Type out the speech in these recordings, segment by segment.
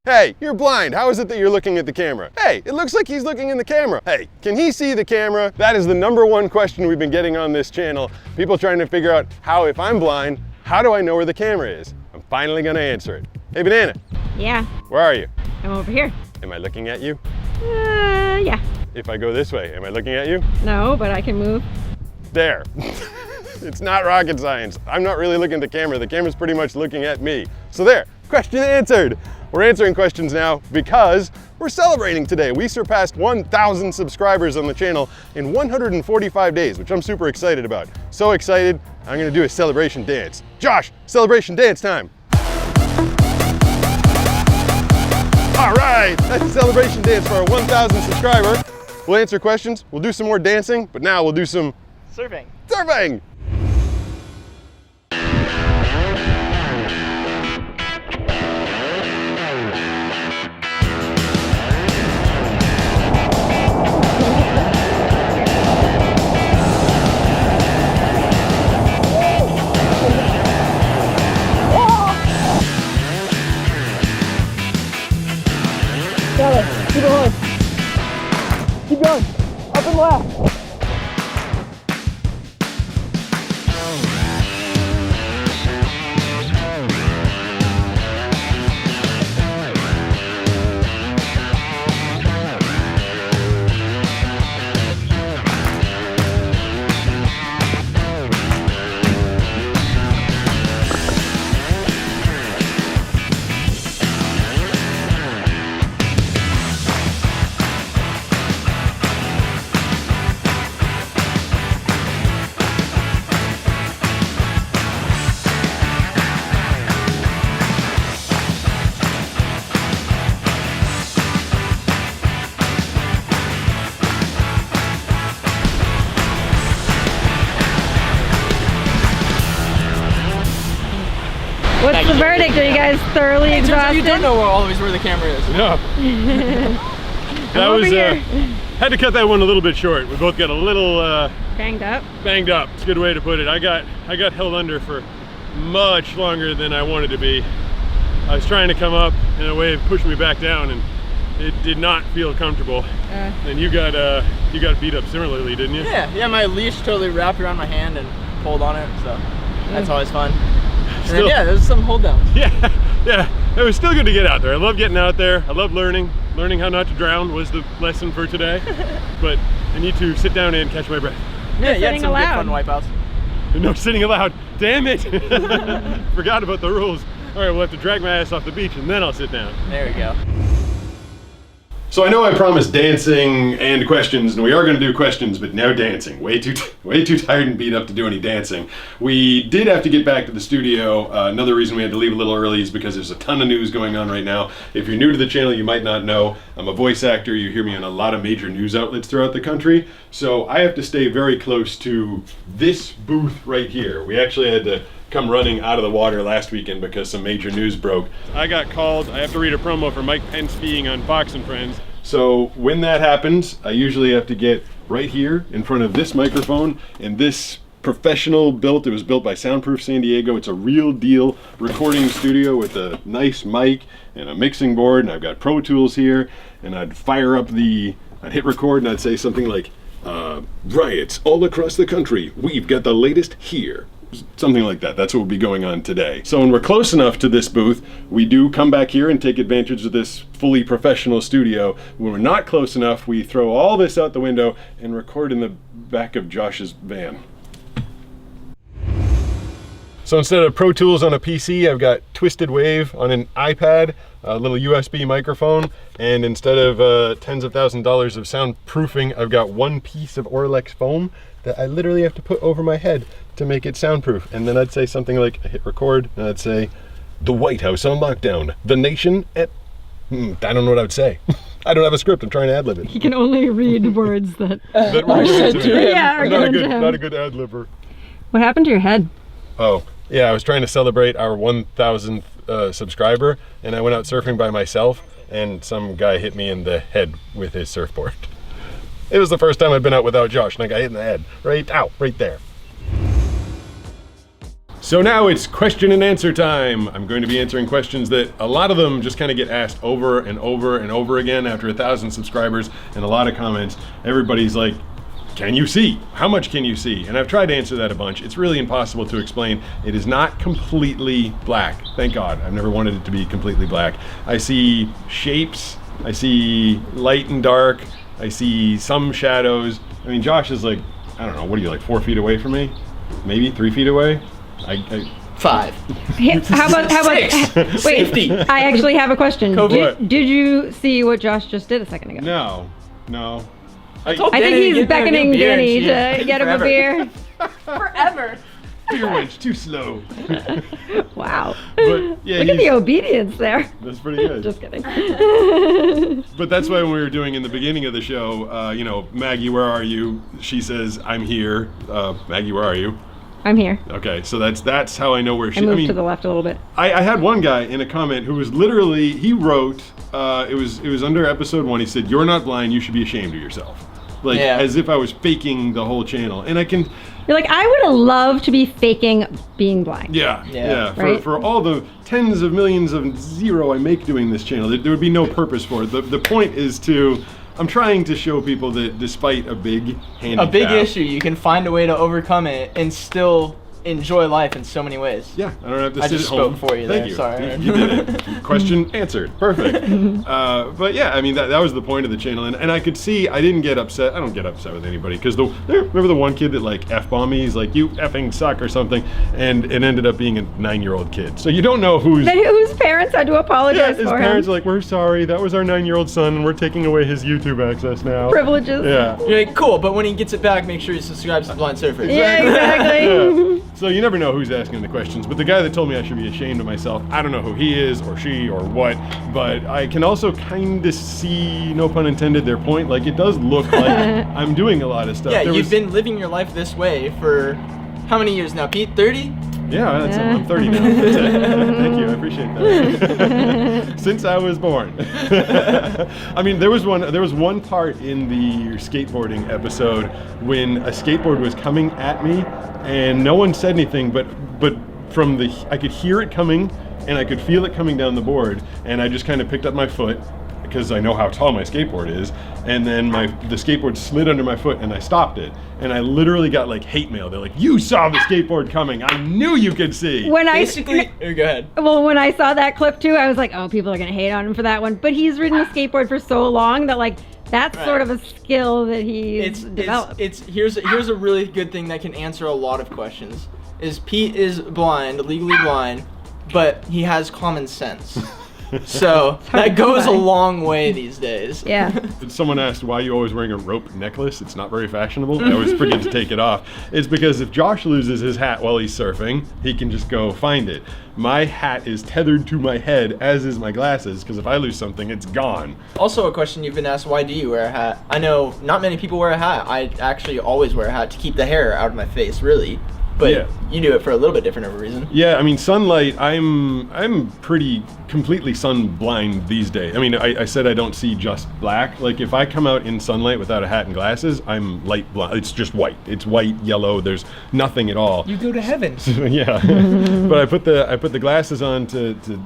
Hey, you're blind. How is it that you're looking at the camera? Hey, it looks like he's looking in the camera. Hey, can he see the camera? That is the #1 question we've been getting on this channel. People trying to figure out how, if I'm blind, how do I know where the camera is? I'm finally gonna answer it. Hey, Banana. Yeah. Where are you? I'm over here. Am I looking at you? Yeah. If I go this way, am I looking at you? No, but I can move. There. It's not rocket science. I'm not really looking at the camera. The camera's pretty much looking at me. So there, question answered. We're answering questions now because we're celebrating today. We surpassed 1,000 subscribers on the channel in 145 days, which I'm super excited about. So excited, I'm gonna do a celebration dance. Josh, celebration dance time. All right, that's a celebration dance for our 1,000 subscriber. We'll answer questions, we'll do some more dancing, but now we'll do some surfing. Surfing! Keep it going. Keep going. Up and left. What's the verdict? Are you guys thoroughly exhausted? You don't know always where the camera is. No. That was, had to cut that one a little bit short. We both got a little banged up. Banged up. It's a good way to put it. I got held under for much longer than I wanted to be. I was trying to come up and a wave pushed me back down, and it did not feel comfortable. And you got beat up similarly, didn't you? Yeah. My leash totally wrapped around my hand and pulled on it, so that's always fun. Still, and then, there's some hold downs. Yeah. It was still good to get out there. I love getting out there. I love learning. Learning how not to drown was the lesson for today. But I need to sit down and catch my breath. Yeah, you had some good fun wipeouts. No sitting allowed. Damn it! Forgot about the rules. All right, we'll have to drag my ass off the beach and then I'll sit down. There we go. So I know I promised dancing and questions, and we are going to do questions, but no dancing. Way too tired and beat up to do any dancing. We did have to get back to the studio. Another reason we had to leave a little early is because there's a ton of news going on right now. If you're new to the channel, you might not know. I'm a voice actor. You hear me on a lot of major news outlets throughout the country. So I have to stay very close to this booth right here. We actually had to come running out of the water last weekend because some major news broke. I got called. I have to read a promo for Mike Pence being on Fox and Friends. So when that happens, I usually have to get right here in front of this microphone, and this professional built, it was built by Soundproof San Diego. It's a real deal recording studio with a nice mic and a mixing board, and I've got Pro Tools here, and I'd fire up I'd hit record and I'd say something like, riots all across the country, we've got the latest here. Something like that. That's what will be going on today. So when we're close enough to this booth, we do come back here and take advantage of this fully professional studio. When we're not close enough, we throw all this out the window and record in the back of Josh's van. So instead of Pro Tools on a PC, I've got Twisted Wave on an iPad, a little USB microphone, and instead of tens of thousands of dollars of soundproofing, I've got one piece of Orlex foam that I literally have to put over my head to make it soundproof. And then I'd say something like, I hit record, and I'd say, the White House on lockdown, the nation at, I don't know what I would say. I don't have a script, I'm trying to ad-lib it. He can only read words that are given to him. Yeah, are given to him. Not a good ad-libber. What happened to your head? Oh, yeah, I was trying to celebrate our 1,000th subscriber, and I went out surfing by myself, and some guy hit me in the head with his surfboard. It was the first time I'd been out without Josh, and I got hit in the head. Right there. So now it's question and answer time. I'm going to be answering questions that a lot of them just kind of get asked over and over and over again after 1,000 subscribers and a lot of comments. Everybody's like, can you see? How much can you see? And I've tried to answer that a bunch. It's really impossible to explain. It is not completely black. Thank God. I've never wanted it to be completely black. I see shapes. I see light and dark. I see some shadows. I mean, Josh is like, I don't know, what are you, like 4 feet away from me? Maybe 3 feet away? 5. How about wait, Safety. I actually have a question. What? Did you see what Josh just did a second ago? No. I think he's beckoning Danny to get him a beer. Forever. Beer wench, too slow. Wow. But yeah, Look at the obedience there. That's pretty good. Just kidding. But that's why when we were doing in the beginning of the show, Maggie, where are you? She says, I'm here. Maggie, where are you? I'm here. Okay, so that's how I know where she. I moved to the left a little bit. I had one guy in a comment who was literally, he wrote, it was under episode 1. He said, "You're not blind. You should be ashamed of yourself." Like as if I was faking the whole channel, and I can. You're like, I would have loved to be faking being blind. Yeah. Right? For all the tens of millions of zero I make doing this channel, there would be no purpose for it. The point is I'm trying to show people that despite a big handicap, a big issue, you can find a way to overcome it and still enjoy life in so many ways. Yeah, I don't have to I sit just at home. spoke for you Thank there, you. sorry. You did it. Question answered. Perfect. But yeah, I mean, that was the point of the channel. And I could see, I didn't get upset. I don't get upset with anybody. Because remember the one kid that like F-bombed me? He's like, you effing suck or something. And it ended up being a 9-year-old kid. So you don't know whose parents had to apologize his for parents him. are like, we're sorry. That was our 9-year-old son. And we're taking away his YouTube access now. Privileges. Yeah. You're like, cool, but when he gets it back, make sure he subscribes to Blind Surfers. Yeah, exactly. Yeah. So you never know who's asking the questions, but the guy that told me I should be ashamed of myself, I don't know who he is or she or what, but I can also kind of see, no pun intended, their point. Like, it does look like I'm doing a lot of stuff. Yeah, you've been living your life this way for how many years now, Pete? 30? Yeah, I'm 30 now. That's it. Thank you, I appreciate that. Since I was born. I mean, there was one part in the skateboarding episode when a skateboard was coming at me and no one said anything, but I could hear it coming and I could feel it coming down the board, and I just kind of picked up my foot because I know how tall my skateboard is, and then the skateboard slid under my foot and I stopped it, and I literally got like hate mail. They're like, you saw the skateboard coming. I knew you could see. Go ahead. Well, when I saw that clip too, I was like, oh, people are gonna hate on him for that one. But he's ridden a skateboard for so long that like that's sort of a skill that he's developed. Here's a really good thing that can answer a lot of questions. Is Pete is blind, legally blind, but he has common sense. So that goes a long way these days. Yeah. Someone asked why you always wearing a rope necklace. It's not very fashionable. I always forget to take it off. It's because if Josh loses his hat while he's surfing, he can just go find it. My hat is tethered to my head, as is my glasses, because if I lose something, it's gone. Also a question you've been asked, why do you wear a hat? I know not many people wear a hat. I actually always wear a hat to keep the hair out of my face, really. But you do it for a little bit different of a reason. Yeah, I mean, sunlight, I'm pretty completely sun blind these days. I mean, I said I don't see just black. Like, if I come out in sunlight without a hat and glasses, I'm light blind. It's just white. It's white, yellow, there's nothing at all. You go to heaven. Yeah. But I put the glasses on to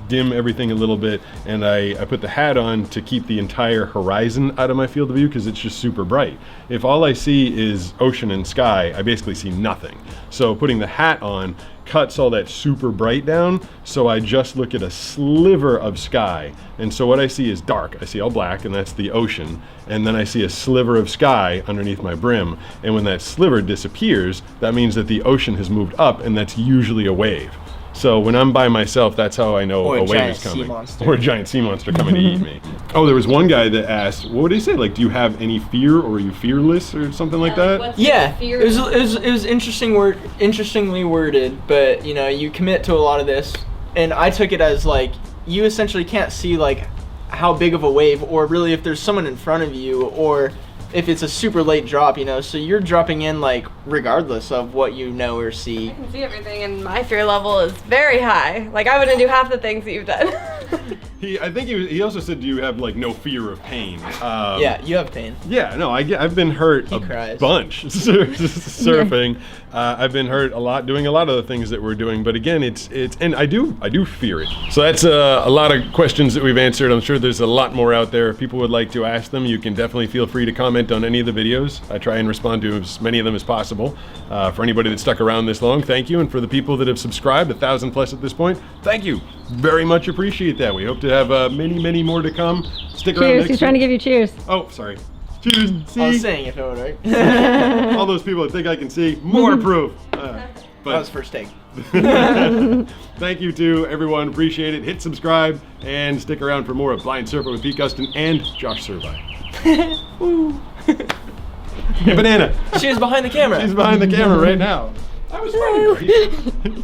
dim everything a little bit, and I put the hat on to keep the entire horizon out of my field of view because it's just super bright. If all I see is ocean and sky, I basically see nothing. So putting the hat on cuts all that super bright down, so I just look at a sliver of sky. And so what I see is dark. I see all black, and that's the ocean. And then I see a sliver of sky underneath my brim. And when that sliver disappears, that means that the ocean has moved up, and that's usually a wave. So when I'm by myself, that's how I know a wave is coming. Or a giant sea monster coming to eat me. Oh, there was one guy that asked, what would he say? Like, do you have any fear, or are you fearless, or something like that? Yeah, it was interestingly worded, but you know, you commit to a lot of this, and I took it as like, you essentially can't see like how big of a wave, or really if there's someone in front of you, or if it's a super late drop, you know, so you're dropping in like regardless of what you know or see. I can see everything, and my fear level is very high. Like, I wouldn't do half the things that you've done. I think he also said, do you have like no fear of pain? Yeah, you have pain. Yeah, no, I've been hurt a cries. bunch surfing. I've been hurt a lot doing a lot of the things that we're doing, but again, it's and I do fear it. So that's a lot of questions that we've answered. I'm sure there's a lot more out there. If people would like to ask them, you can definitely feel free to comment on any of the videos. I try and respond to as many of them as possible. For anybody that stuck around this long, thank you, and for the people that have subscribed, 1,000 plus at this point, thank you. Very much appreciate that. We hope to have many more to come. Stick around Cheers. next He's trying to week. give you cheers. Oh, sorry. Cheers. See? I was saying if it would work. All those people that think I can see, more proof. That was first take. Thank you to everyone. Appreciate it. Hit subscribe and stick around for more of Blind Surfer with Pete Gustin and Josh Servi. Hey, Banana. She is behind the camera. She's behind the camera right now. I was funny.